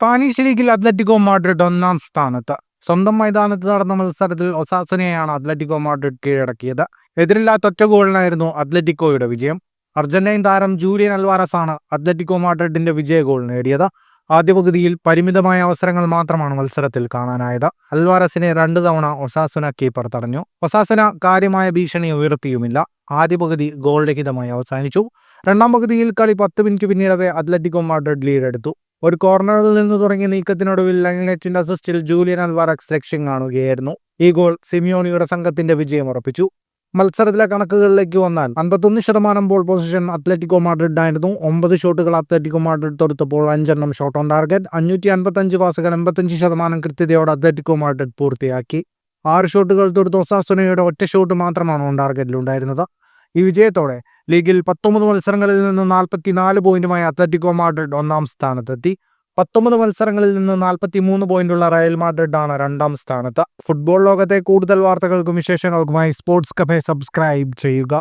Spanish ലീഗിൽ Atletico Madrid ഒന്നാം സ്ഥാനത്ത്. സ്വന്തം മൈതാനത്ത് നടന്ന മത്സരത്തിൽ ഒസാസുനയെയാണ് അത്ലറ്റിക്കോ മാഡ്രിഡ് കീഴടക്കിയത്. എതിരില്ലാത്ത ഒറ്റ ഗോളിനായിരുന്നു അത്ലറ്റിക്കോയുടെ വിജയം. അർജന്റീൻ താരം ജൂലിയൻ അൽവാരസ് ആണ് അത്ലറ്റിക്കോ മാഡ്രിഡിന്റെ വിജയ ഗോൾ നേടിയത്. ആദ്യ പകുതിയിൽ പരിമിതമായ അവസരങ്ങൾ മാത്രമാണ് മത്സരത്തിൽ കാണാനായത്. അൽവാരസിനെ 2 തവണ ഒസാസുന കീപ്പർ തടഞ്ഞു. ഒസാസുന കാര്യമായ ഭീഷണി ഉയർത്തിയുമില്ല. ആദ്യ പകുതി ഗോൾ രഹിതമായി അവസാനിച്ചു. രണ്ടാം പകുതിയിൽ കളി 10 മിനിറ്റ് പിന്നിടവേ അത്ലറ്റിക്കോ മാഡ്രിഡ് ലീഡെടുത്തു. ഒരു കോർണറിൽ നിന്ന് തുടങ്ങിയ നീക്കത്തിനൊടുവിൽ ലൈനറ്റിന്റെ അസിസ്റ്റിൽ ജൂലിയൻ അൽവാരസ് ലക്ഷ്യം കാണുകയായിരുന്നു. ഈ ഗോൾ സിമിയോണിയുടെ സംഘത്തിന്റെ വിജയം ഉറപ്പിച്ചു. മത്സരത്തിലെ കണക്കുകളിലേക്ക് വന്നാൽ 51% ബോൾ പൊസിഷൻ അത്ലറ്റിക്കോ മാഡ്രിഡ് ആയിരുന്നു. 9 ഷോട്ടുകൾ അത്ലറ്റിക്കോ മാഡ്രിഡ് തൊടുത്തപ്പോൾ 5 എണ്ണം ഷോട്ട് ഓൺ ടാർഗറ്റ്. 555 പാസുകൾ 85% കൃത്യതയോടെ അത്ലറ്റിക്കോ മാഡ്രിഡ് പൂർത്തിയാക്കി. 6 ഷോട്ടുകൾ തൊടുത്ത ഒസാസുനയുടെ ഒറ്റ ഷോട്ട് മാത്രമാണ് ഓൺ ടാർഗറ്റിലുണ്ടായിരുന്നത്. ഈ വിജയത്തോടെ ലീഗിൽ 19 മത്സരങ്ങളിൽ നിന്ന് 44 പോയിന്റുമായി അത്ലറ്റിക്കോ മാഡ്രിഡ് ഒന്നാം സ്ഥാനത്തെത്തി. 19 മത്സരങ്ങളിൽ നിന്ന് 43 പോയിന്റുള്ള റയൽ മാഡ്രിഡ് ആണ് രണ്ടാം സ്ഥാനത്ത്. ഫുട്ബോൾ ലോകത്തെ കൂടുതൽ വാർത്തകൾക്കും വിശേഷങ്ങൾക്കുമായി സ്പോർട്സ് കഫേ സബ്സ്ക്രൈബ് ചെയ്യുക.